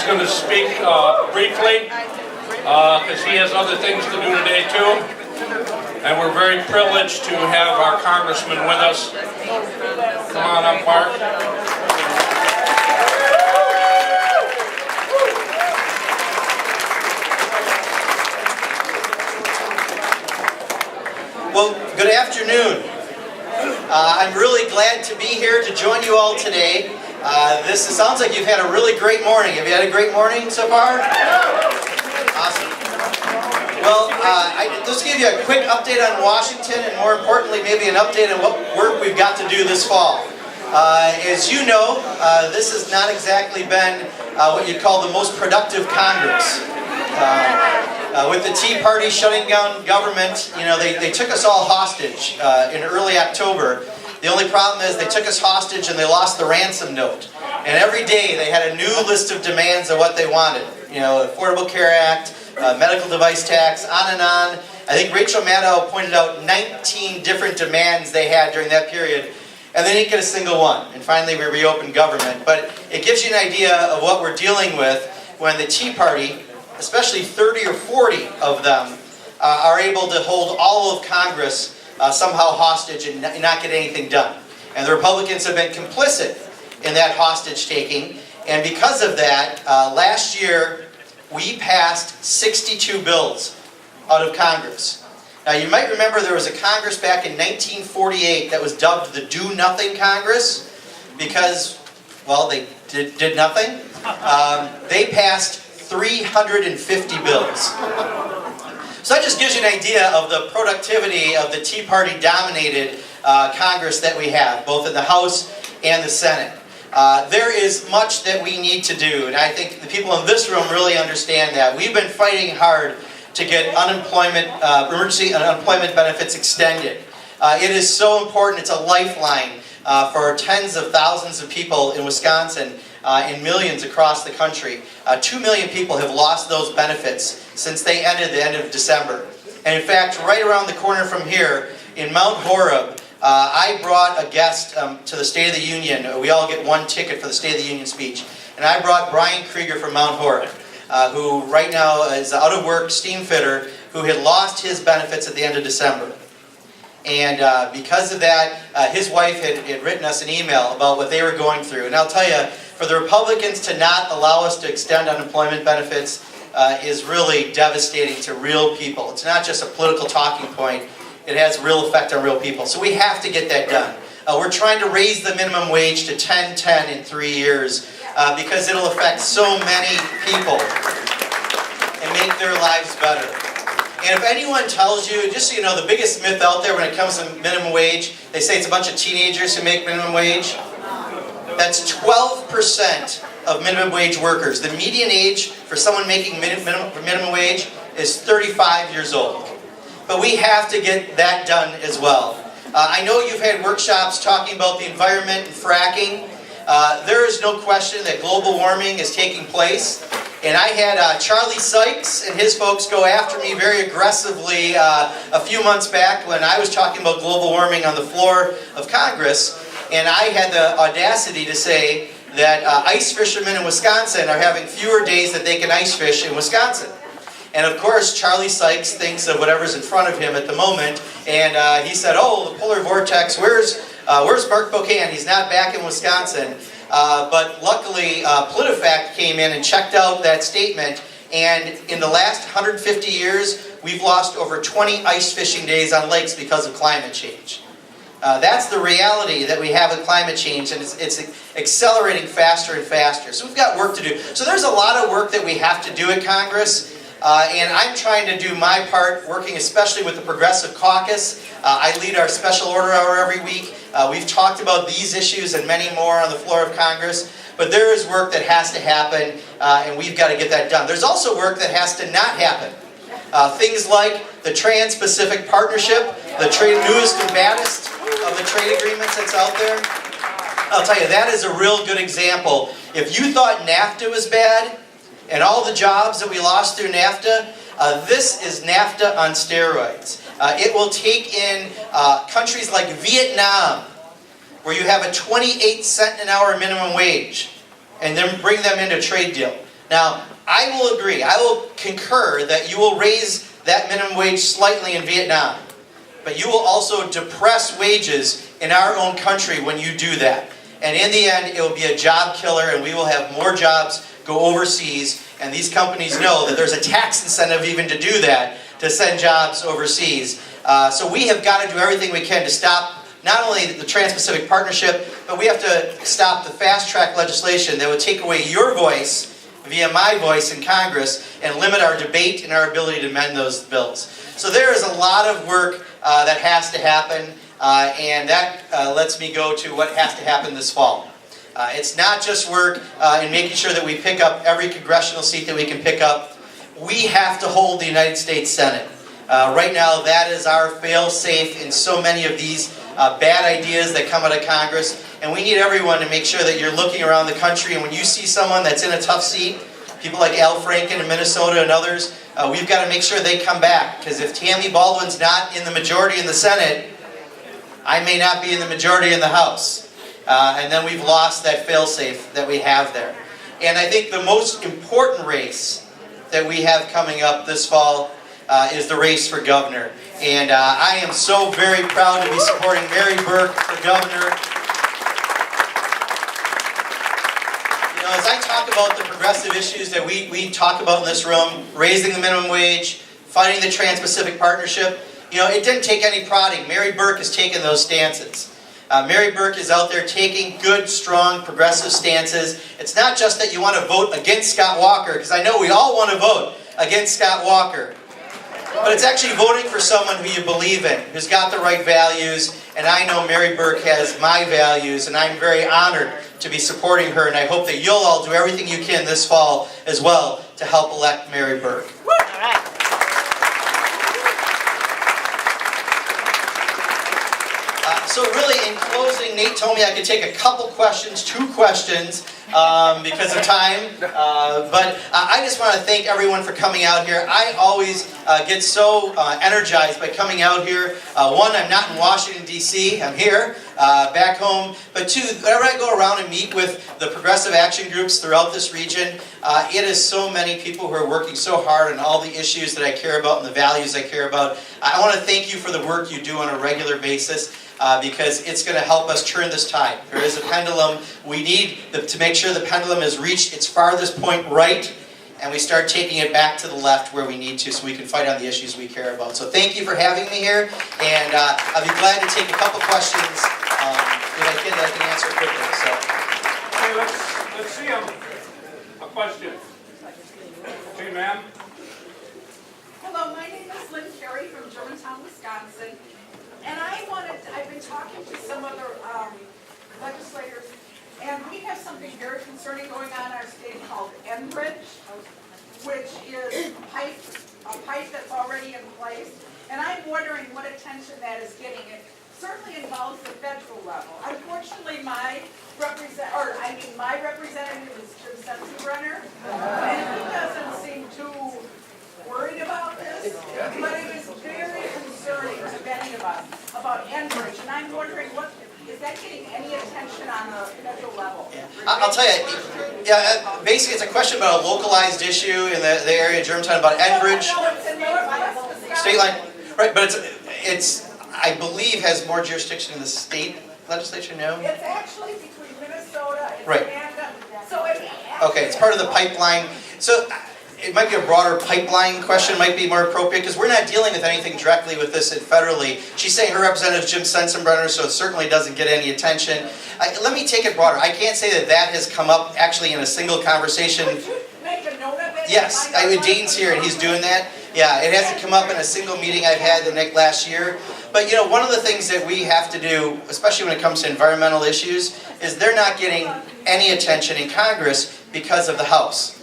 is going to speak briefly because he has other things to do today too. And we're very privileged to have our Congressman with us. Come on up, Mark. Well, good afternoon. I'm really glad to be here to join you all today. This sounds like you've had a really great morning. Have you had a great morning so far? Awesome. Well, let's give you a quick update on Washington, and more importantly, maybe an update on what work we've got to do this fall. As you know, this has not exactly been what you'd call the most productive Congress. With the Tea Party shutting down government, you know, they took us all hostage in early October. The only problem is they took us hostage and they lost the ransom note. And every day they had a new list of demands of what they wanted. You know, Affordable Care Act, medical device tax, on and on. I think Rachel Maddow pointed out 19 different demands they had during that period, and they didn't get a single one. And finally we reopened government. But it gives you an idea of what we're dealing with when the Tea Party, especially 30 or 40 of them, are able to hold all of Congress somehow hostage and not get anything done. And the Republicans have been complicit in that hostage taking. And because of that, last year we passed 62 bills out of Congress. Now you might remember there was a Congress back in 1948 that was dubbed the Do Nothing Congress because, well, they did nothing. They passed 350 bills. So that just gives you an idea of the productivity of the Tea Party dominated Congress that we have, both in the House and the Senate. There is much that we need to do, and I think the people in this room really understand that. We've been fighting hard to get unemployment, emergency unemployment benefits extended. It is so important. It's a lifeline for tens of thousands of people in Wisconsin and millions across the country. 2 million people have lost those benefits since they ended the end of December. And in fact, right around the corner from here, in Mount Horeb, I brought a guest to the State of the Union. We all get one ticket for the State of the Union speech. And I brought Brian Krieger from Mount Horeb, who right now is an out-of-work steam fitter who had lost his benefits at the end of December. And because of that, his wife had written us an email about what they were going through. And I'll tell you, for the Republicans to not allow us to extend unemployment benefits is really devastating to real people. It's not just a political talking point. It has real effect on real people. So we have to get that done. We're trying to raise the minimum wage to $10.10 in 3 years because it'll affect so many people and make their lives better. And if anyone tells you, just so you know, the biggest myth out there when it comes to minimum wage, they say it's a bunch of teenagers who make minimum wage. That's 12% of minimum wage workers. The median age for someone making minimum wage is 35 years old. But we have to get that done as well. I know you've had workshops talking about the environment and fracking. There is no question that global warming is taking place. And I had Charlie Sykes and his folks go after me very aggressively a few months back when I was talking about global warming on the floor of Congress. And I had the audacity to say that ice fishermen in Wisconsin are having fewer days that they can ice fish in Wisconsin. And of course, Charlie Sykes thinks of whatever's in front of him at the moment. And he said, oh, the polar vortex, where's Mark Pocan? He's not back in Wisconsin. But luckily, PolitiFact came in and checked out that statement, and in the last 150 years, we've lost over 20 ice fishing days on lakes because of climate change. That's the reality that we have with climate change, and it's accelerating faster and faster. So we've got work to do. So there's a lot of work that we have to do at Congress, and I'm trying to do my part, working especially with the Progressive Caucus. I lead our special order hour every week. We've talked about these issues and many more on the floor of Congress, but there is work that has to happen, and we've got to get that done. There's also work that has to not happen. Things like the Trans-Pacific Partnership, the newest and baddest of the trade agreements that's out there. I'll tell you, that is a real good example. If you thought NAFTA was bad, and all the jobs that we lost through NAFTA, this is NAFTA on steroids. It will take in countries like Vietnam, where you have a 28 cent an hour minimum wage, and then bring them into a trade deal. Now, I will agree, I will concur that you will raise that minimum wage slightly in Vietnam. But you will also depress wages in our own country when you do that. And in the end, it will be a job killer, and we will have more jobs go overseas. And these companies know that there's a tax incentive even to do that, to send jobs overseas. So we have got to do everything we can to stop not only the Trans-Pacific Partnership, but we have to stop the fast-track legislation that would take away your voice via my voice in Congress and limit our debate and our ability to amend those bills. So there is a lot of work that has to happen, and that lets me go to what has to happen this fall. It's not just work in making sure that we pick up every congressional seat that we can pick up. We have to hold the United States Senate. Right now, that is our fail-safe in so many of these bad ideas that come out of Congress. And we need everyone to make sure that you're looking around the country, and when you see someone that's in a tough seat, people like Al Franken in Minnesota and others, we've got to make sure they come back. Because if Tammy Baldwin's not in the majority in the Senate, I may not be in the majority in the House. And then we've lost that fail-safe that we have there. And I think the most important race that we have coming up this fall is the race for governor. And I am so very proud to be supporting Mary Burke for governor. You know, as I talk about the progressive issues that we talk about in this room, raising the minimum wage, fighting the Trans-Pacific Partnership, you know, it didn't take any prodding. Mary Burke has taken those stances. Mary Burke is out there taking good, strong, progressive stances. It's not just that you want to vote against Scott Walker, because I know we all want to vote against Scott Walker. But it's actually voting for someone who you believe in, who's got the right values, and I know Mary Burke has my values, and I'm very honored to be supporting her, and I hope that you'll all do everything you can this fall as well to help elect Mary Burke. All right. So really, in closing, Nate told me I could take a couple questions, 2 questions, because of time. But I just want to thank everyone for coming out here. I always get so energized by coming out here. One, I'm not in Washington, D.C. I'm here, back home. But 2, whenever I go around and meet with the progressive action groups throughout this region, it is so many people who are working so hard on all the issues that I care about and the values I care about. I want to thank you for the work you do on a regular basis. Because it's going to help us turn this tide. There is a pendulum. We need to make sure the pendulum has reached its farthest point right, and we start taking it back to the left where we need to so we can fight on the issues we care about. So thank you for having me here, and I'll be glad to take a couple questions if I can answer quickly. So. Okay, let's see a question. Okay, ma'am. Hello, my name is Lynn Carey from Germantown, Wisconsin. And I've been talking to some other legislators, and we have something very concerning going on in our state called Enbridge, which is a pipe that's already in place. And I'm wondering what attention that is getting. It certainly involves the federal level. Unfortunately, my representative is Jim Sensenbrenner, and he doesn't seem too worried about this, but it is very concerning to many of us about Enbridge, and I'm wondering, is that getting any attention on the federal level? Yeah. I'll tell you, basically it's a question about a localized issue in the area of Germantown about Enbridge. No, it's in Northwest. State line, right, but it's I believe has more jurisdiction in the state legislature, no? It's actually between Minnesota and Right. Canada, so it's... Okay, it's part of the pipeline. So it might be a broader pipeline question, might be more appropriate, because we're not dealing with anything directly with this federally. She's saying her representative is Jim Sensenbrenner, so it certainly doesn't get any attention. Let me take it broader. I can't say that that has come up actually in a single conversation. Would you make a note of it? Yes, Dean's here and he's doing that. Yeah, it hasn't come up in a single meeting I've had the last year. But you know, one of the things that we have to do, especially when it comes to environmental issues, is they're not getting any attention in Congress because of the House.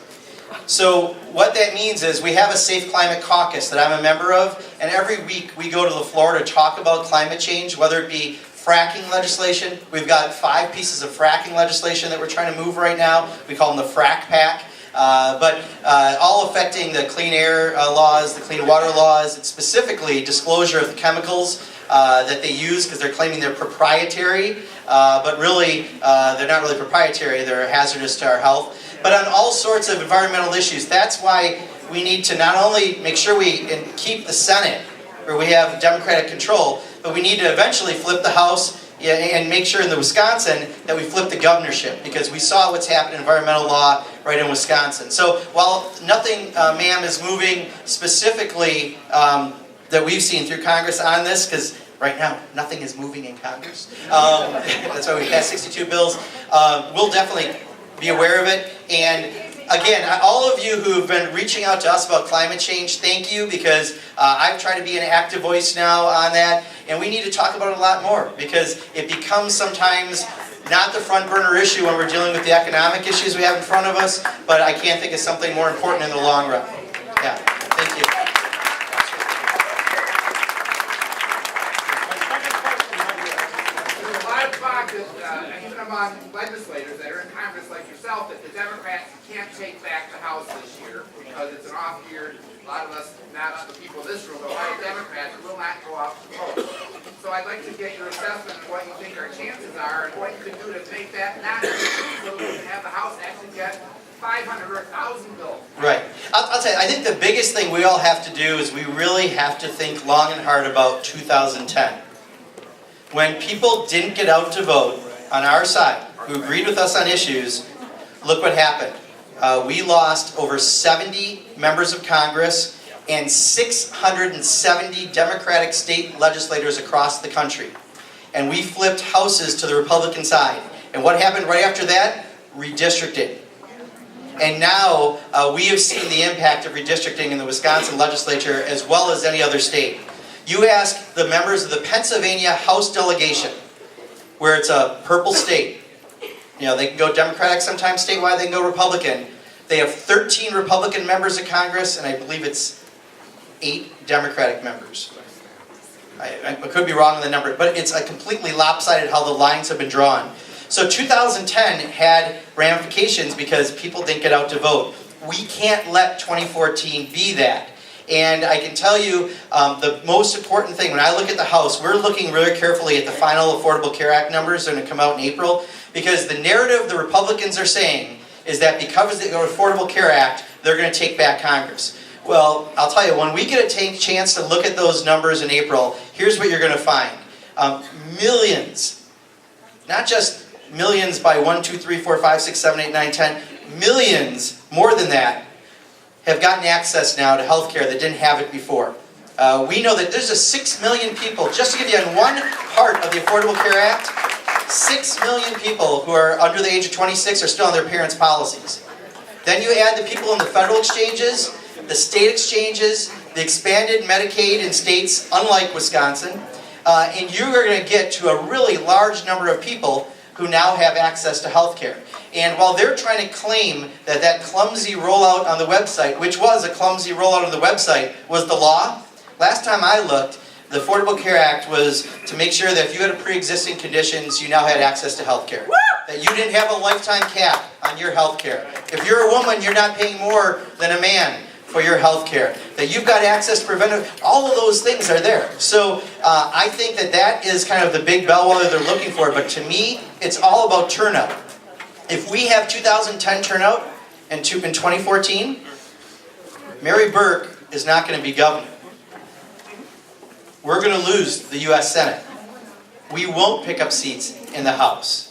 So what that means is we have a Safe Climate Caucus that I'm a member of, and every week we go to the floor to talk about climate change, whether it be fracking legislation. We've got 5 pieces of fracking legislation that we're trying to move right now. We call them the Frack Pack. But all affecting the clean air laws, the clean water laws, and specifically disclosure of the chemicals that they use because they're claiming they're proprietary, but really they're not really proprietary, they're hazardous to our health. but on all sorts of environmental issues. That's why we need to not only make sure we keep the Senate, where we have Democratic control, but we need to eventually flip the House and make sure in the Wisconsin that we flip the governorship, because we saw what's happened in environmental law right in Wisconsin. So while nothing, ma'am, is moving specifically that we've seen through Congress on this, because right now nothing is moving in Congress. That's why we passed 62 bills. We'll definitely be aware of it. And again, all of you who've been reaching out to us about climate change, thank you, because I've tried to be an active voice now on that, and we need to talk about it a lot more, because it becomes sometimes not the front burner issue when we're dealing with the economic issues we have in front of us, but I can't think of something more important in the long run. Yeah, thank you. Even among legislators that are in Congress like yourself, that the Democrats can't take back the House this year because it's an off year. A lot of us, not the people in this room, but a lot of Democrats will not go out to vote. So I'd like to get your assessment of what you think our chances are and what you can do to make that not so we can have the House actually get 500 or 1,000 bills. Right. I'll tell you, I think the biggest thing we all have to do is we really have to think long and hard about 2010. When people didn't get out to vote on our side, who agreed with us on issues, look what happened. We lost over 70 members of Congress and 670 Democratic state legislators across the country. And we flipped houses to the Republican side. And what happened right after that? Redistricting. And now we have seen the impact of redistricting in the Wisconsin legislature as well as any other state. You ask the members of the Pennsylvania House delegation, where it's a purple state. You know, they can go Democratic sometimes statewide, they can go Republican. They have 13 Republican members of Congress, and I believe it's 8 Democratic members. I could be wrong on the number, but it's a completely lopsided how the lines have been drawn. So 2010 had ramifications because people didn't get out to vote. We can't let 2014 be that. And I can tell you the most important thing, when I look at the House, we're looking really carefully at the final Affordable Care Act numbers that are going to come out in April, because the narrative the Republicans are saying is that because of the Affordable Care Act, they're going to take back Congress. Well, I'll tell you, when we get a chance to look at those numbers in April, here's what you're going to find. Millions, not just millions by 1, 2, 3, 4, 5, 6, 7, 8, 9, 10, millions, more than that, have gotten access now to health care that didn't have it before. We know that there's 6 million people, just to give you on one part of the Affordable Care Act, 6 million people who are under the age of 26 are still on their parents' policies. Then you add the people in the federal exchanges, the state exchanges, the expanded Medicaid in states unlike Wisconsin, and you are going to get to a really large number of people who now have access to health care. And while they're trying to claim that that clumsy rollout on the website, which was a clumsy rollout on the website, was the law, last time I looked, the Affordable Care Act was to make sure that if you had a pre-existing conditions, you now had access to health care. That you didn't have a lifetime cap on your health care. If you're a woman, you're not paying more than a man for your health care. That you've got access to preventive, all of those things are there. So I think that that is kind of the big bellwether they're looking for, but to me, it's all about turnout. If we have 2010 turnout in 2014, Mary Burke is not going to be governor. We're going to lose the U.S. Senate. We won't pick up seats in the House.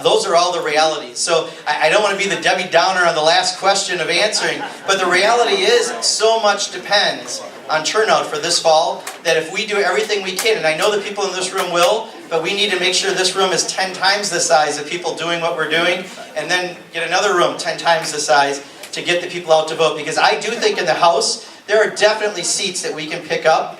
Those are all the realities. So I don't want to be the Debbie Downer on the last question of answering, but the reality is so much depends on turnout for this fall that if we do everything we can, and I know the people in this room will, but we need to make sure this room is 10 times the size of people doing what we're doing, and then get another room 10 times the size to get the people out to vote. Because I do think in the House, there are definitely seats that we can pick up.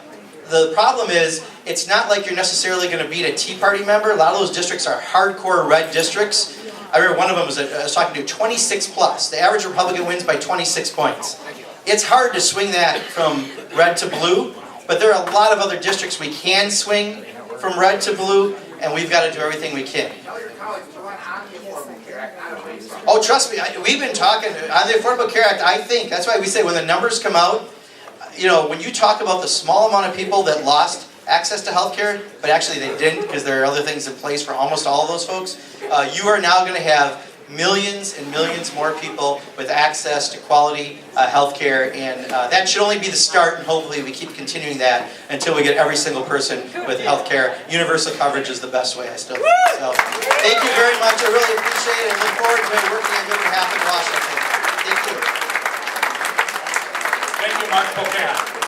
The problem is, it's not like you're necessarily going to beat a Tea Party member. A lot of those districts are hardcore red districts. I remember one of them I was talking to 26 plus. The average Republican wins by 26 points. It's hard to swing that from red to blue, but there are a lot of other districts we can swing from red to blue, and we've got to do everything we can. Oh, trust me, we've been talking on the Affordable Care Act. I think that's why we say when the numbers come out, you know, when you talk about the small amount of people that lost access to health care, but actually they didn't because there are other things in place for almost all of those folks, you are now going to have millions and millions more people with access to quality health care, and that should only be the start, and hopefully we keep continuing that until we get every single person with health care. Universal coverage is the best way, I still think. So, thank you very much. I really appreciate it. I look forward to working on your behalf